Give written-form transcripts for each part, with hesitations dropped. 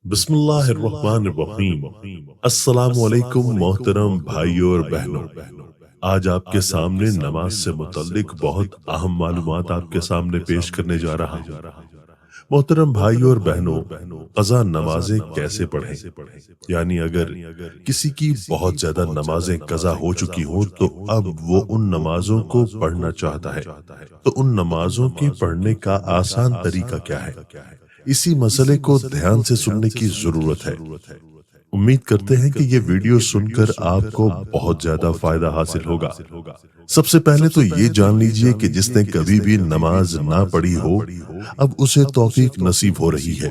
بسم اللہ الرحمن الرحیم۔ السلام علیکم محترم بھائیوں اور بہنوں، آج آپ کے سامنے نماز سے متعلق بہت اہم معلومات آپ کے سامنے پیش کرنے جا رہا ہوں۔ محترم بھائیوں اور بہنوں، قضا نمازیں کیسے پڑھیں؟ یعنی اگر کسی کی بہت زیادہ نمازیں قضا ہو چکی ہوں تو اب وہ ان نمازوں کو پڑھنا چاہتا ہے، تو ان نمازوں کی پڑھنے کا آسان طریقہ کیا ہے؟ اسی مسئلے کو دھیان سے سننے کی ضرورت ہے۔ امید کرتے ہیں کہ یہ ویڈیو سن کر آپ کو بہت زیادہ فائدہ حاصل ہوگا۔ سب سے پہلے تو یہ جان لیجئے کہ جس نے کبھی بھی نماز نہ پڑھی ہو، اب اسے توفیق نصیب ہو رہی ہے،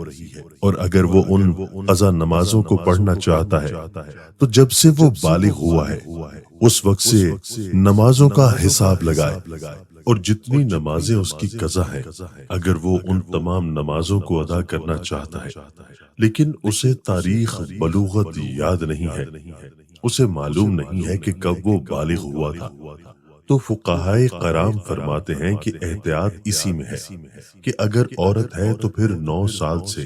اور اگر وہ ان قضا نمازوں کو پڑھنا چاہتا ہے تو جب سے وہ بالغ ہوا ہے اس وقت سے نمازوں کا حساب لگائے، اور جتنی نمازیں اس کی قضا ہیں اگر وہ ان تمام نمازوں کو ادا کرنا چاہتا ہے، لیکن اسے تاریخ بلوغت یاد نہیں ہے، اسے معلوم نہیں ہے کہ کب وہ بالغ ہوا تھا، تو فقہائے کرام فرماتے ہیں کہ احتیاط اسی میں ہے کہ اگر عورت ہے تو پھر 9 سال سے،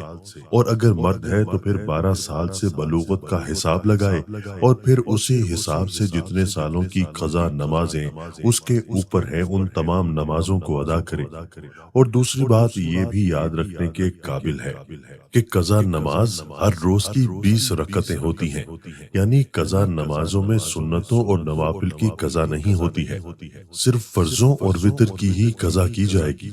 اور اگر مرد ہے تو پھر 12 سال سے بلوغت کا حساب لگائے، اور پھر اسی حساب سے جتنے سالوں کی قضا نمازیں اس کے اوپر ہیں ان تمام نمازوں کو ادا کرے۔ اور دوسری بات یہ بھی یاد رکھنے کے قابل ہے کہ قضا نماز ہر روز کی 20 رکعتیں ہوتی ہیں، یعنی قضا نمازوں میں سنتوں اور نوافل کی قضا نہیں ہوتی ہے، صرف فرضوں اور وتر کی ہی قضا کی جائے گی،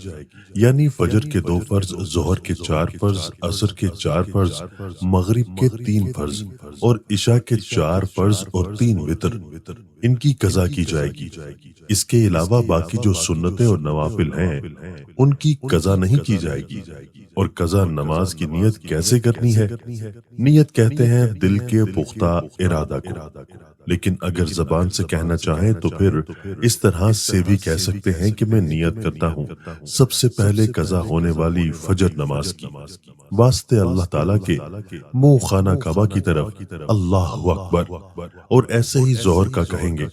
یعنی فجر کے 2 فرض، ظہر کے 4 فرض، عصر کے 4 فرض، مغرب کے 3 فرض، اور عشاء کے 4 فرض اور 3 وتر، ان کی قضا کی جائے گی۔ اس کے علاوہ باقی جو سنتیں اور نوافل ہیں ان کی قضا نہیں کی جائے گی۔ اور قضا نماز کی نیت کیسے کرنی ہے؟ نیت کہتے ہیں دل کے پختہ ارادہ کو، لیکن اگر زبان سے کہنا چاہیں تو پھر اس طرح سے بھی کہہ سکتے ہیں کہ میں نیت کرتا ہوں سب سے پہلے قضا ہونے والی فجر نماز کی، واسطے اللہ تعالیٰ کے، منہ خانہ کعبہ کی طرف، اللہ اکبر۔ اور ایسے ہی ظہر کا کہیں گے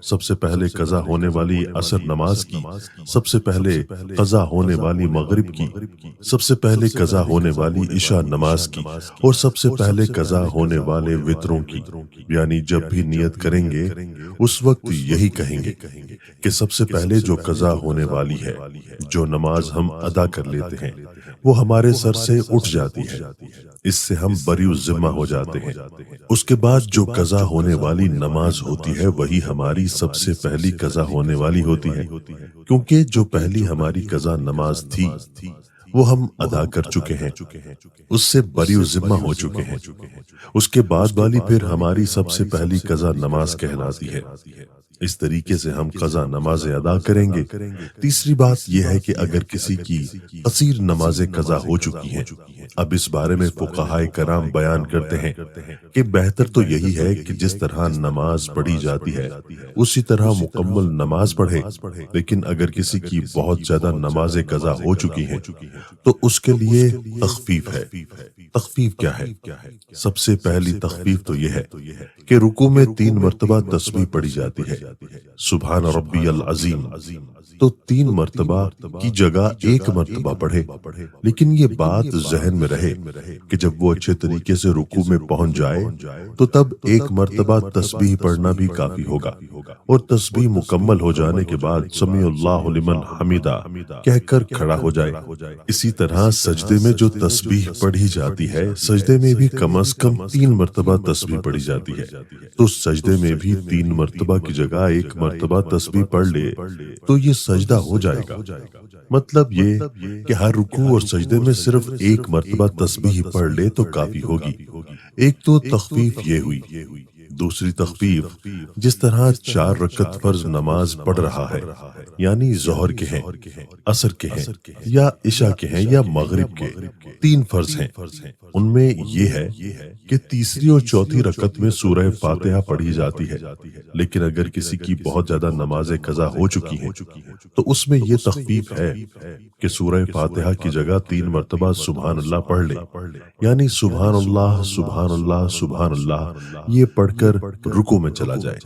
سب سے پہلے قضا ہونے والی عصر نماز کی، سب سے پہلے قضا ہونے والی مغرب کی، سب سے پہلے قضا ہونے والی عشاء نماز کی، اور سب سے پہلے قضا ہونے والے وتروں کی۔ یعنی جب بھی نیت کریں گے اس وقت یہی کہیں گے کہ سب سے پہلے جو قضا ہونے والی ہے، جو نماز ہم ادا کر لیتے ہیں وہ ہمارے سر سے اٹھ جاتی ہے، اس سے ہم بری الذمہ ہو جاتے ہیں۔ اس کے بعد جو قضا ہونے والی نماز ہوتی ہے وہی ہماری سب سے پہلی قضا ہونے والی ہوتی ہے، کیونکہ جو پہلی ہماری قضا نماز تھی وہ ہم ادا کر چکے ہیں، اس سے بری الذمہ ہو چکے ہیں۔ اس کے بعد والی پھر ہماری سب سے پہلی قضا نماز کہلاتی ہے۔ اس طریقے سے ہم قضا نمازیں ادا کریں گے۔ تیسری بات یہ ہے کہ اگر کسی کی قصیر نمازیں قضا ہو چکی ہیں، اب اس بارے میں فقہائے کرام بیان کرتے ہیں کہ بہتر تو یہی ہے کہ جس طرح نماز پڑھی جاتی ہے اسی طرح مکمل نماز پڑھے، لیکن اگر کسی کی بہت زیادہ نمازیں قضا ہو چکی ہیں تو اس کے لیے تخفیف ہے۔ تخفیف کیا ہے؟ سب سے پہلی تخفیف تو یہ ہے کہ رکوع میں 3 مرتبہ تسبیح پڑھی جاتی ہے، سبحان ربی العظیم، تو 3 مرتبہ کی جگہ 1 مرتبہ پڑھے، لیکن یہ بات ذہن میں رہے کہ جب وہ اچھے طریقے سے رکوع میں پہنچ جائے تو تب 1 مرتبہ تسبیح پڑھنا بھی کافی ہوگا، اور تسبیح مکمل ہو جانے کے بعد سمیع اللہ لمن حمیدہ کہہ کر کھڑا ہو جائے۔ اسی طرح سجدے میں جو تسبیح پڑھی جاتی ہے، سجدے میں بھی کم از کم 3 مرتبہ تسبیح پڑھی جاتی ہے، تو سجدے میں بھی 3 مرتبہ کی جگہ 1 مرتبہ تسبیح پڑھ لے تو یہ سجدہ ہو جائے گا۔ مطلب یہ کہ ہر رکوع اور سجدے میں صرف 1 مرتبہ تسبیح پڑھ لے تو کافی ہوگی۔ ایک تو تخفیف یہ ہوئی۔ دوسری تخفیف، جس طرح 4 رکعت فرض نماز پڑھ رہا ہے، یعنی ظہر کے ہیں، عصر کے ہیں، یا عشاء کے ہیں، یا مغرب کے 3 فرض ہیں، ان میں یہ ہے کہ تیسری اور چوتھی رکعت میں سورہ فاتحہ پڑھی جاتی ہے، لیکن اگر کسی کی بہت زیادہ نمازیں قضا ہو چکی ہیں تو اس میں یہ تخفیف ہے کہ سورہ فاتحہ کی جگہ 3 مرتبہ سبحان اللہ پڑھ لے، یعنی سبحان اللہ سبحان اللہ سبحان اللہ یہ پڑھ کر رکوع میں چلا جائے۔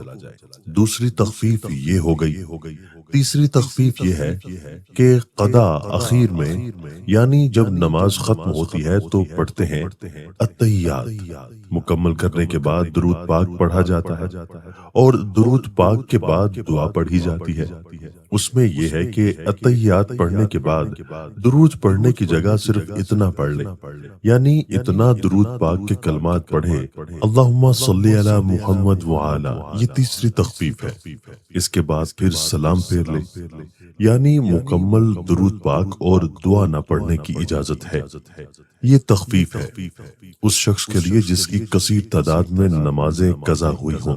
دوسری تخفیف یہ ہو گئی تیسری تخفیف یہ ہے کہ قضا اخیر میں یعنی جب نماز ختم ہوتی ہے تو پڑھتے ہیں التحیات، مکمل کرنے کے بعد درود پاک پڑھا جاتا ہے، اور درود پاک کے بعد دعا پڑھی جاتی ہے۔ اس میں یہ ہے کہ التحیات پڑھنے کے بعد درود پڑھنے کی جگہ صرف اتنا پڑھ لے، یعنی اتنا درود پاک کے کلمات پڑھے، اللہم صلی علی محمد وعلا، یہ تیسری تخفیف ہے۔ اس کے بعد پھر سلام پھیر لے، یعنی مکمل درود پاک اور دعا نہ پڑھنے کی اجازت ہے۔ یہ تخفیف ہے اس شخص کے لیے جس کی کثیر تعداد میں نمازیں قضا ہوئی ہوں۔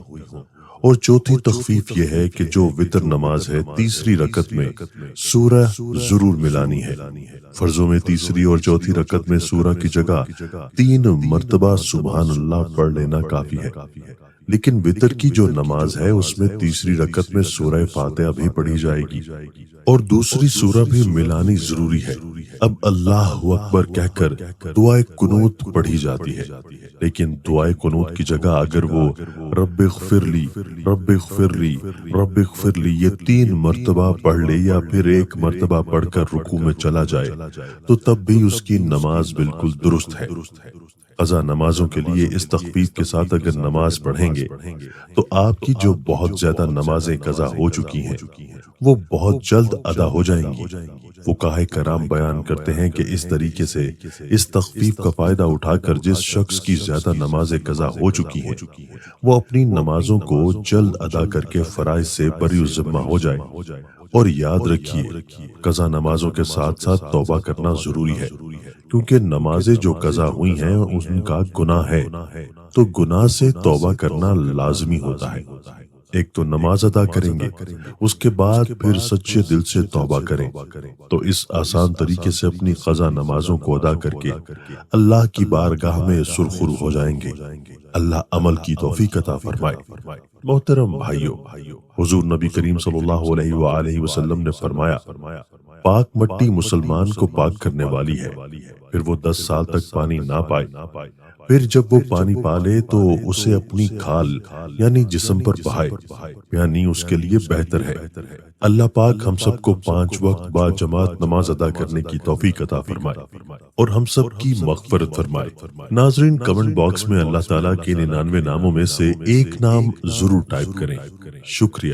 اور چوتھی تخفیف یہ ہے کہ جو وتر نماز ہے تیسری رکعت میں سورہ ضرور ملانی ہے۔ فرضوں میں تیسری اور چوتھی رکعت میں سورہ کی جگہ 3 مرتبہ سبحان اللہ پڑھ لینا کافی ہے، لیکن وتر کی جو نماز ہے اس میں تیسری رکعت میں سورہ فاتحہ بھی پڑھی جائے گی اور دوسری سورہ بھی ملانی ضروری ہے۔ اب اللہ اکبر کہہ کر دعائے قنوت پڑھی جاتی ہے، لیکن دعائے قنوت کی جگہ اگر وہ رب اغفر لی، رب اغفر لی، رب اغفر لی یہ 3 مرتبہ پڑھ لے یا پھر 1 مرتبہ پڑھ کر رکوع میں چلا جائے تو تب بھی اس کی نماز بالکل درست ہے۔ قضا نمازوں کے لیے اس تخفیف کے ساتھ اگر نماز پڑھیں گے تو آپ کی جو بہت زیادہ نمازیں قضا ہو چکی ہیں وہ بہت جلد ادا ہو جائیں گی۔ فقہاء کرام بیان کرتے ہیں کہ اس طریقے سے اس تخفیف کا فائدہ اٹھا کر جس شخص کی زیادہ نمازیں قضا ہو چکی ہیں وہ اپنی نمازوں کو جلد ادا کر کے فرائض سے بری الذمہ ہو جائے۔ اور یاد رکھیے قضا نمازوں کے ساتھ ساتھ توبہ کرنا ضروری ہے، کیونکہ نمازیں جو قضا ہوئی ہیں ان کا گناہ ہے، تو گناہ سے توبہ کرنا لازمی ہوتا ہے۔ ایک تو نماز ادا کریں گے، اس کے بعد پھر سچے دل سے توبہ کریں، تو اس آسان طریقے سے اپنی قضا نمازوں کو ادا کر کے اللہ کی بارگاہ میں سرخرو ہو جائیں گے۔ اللہ عمل کی توفیق عطا فرمائے۔ محترم بھائیو، حضور نبی کریم صلی اللہ علیہ وآلہ وسلم نے فرمایا پاک مٹی مسلمان کو پاک کرنے والی ہے، پھر وہ 10 سال تک پانی نہ پائے، پھر جب وہ پانی پا لے تو اسے اپنی کھال یعنی جسم پر بہائے، یعنی اس کے لیے بہتر ہے۔ اللہ پاک ہم سب کو 5 وقت با جماعت نماز ادا کرنے کی توفیق عطا فرمائے اور ہم سب کی مغفرت فرمائے۔ ناظرین، کمنٹ باکس میں اللہ تعالیٰ کے 99 ناموں میں سے ایک نام ضرور ٹائپ کریں۔ شکریہ۔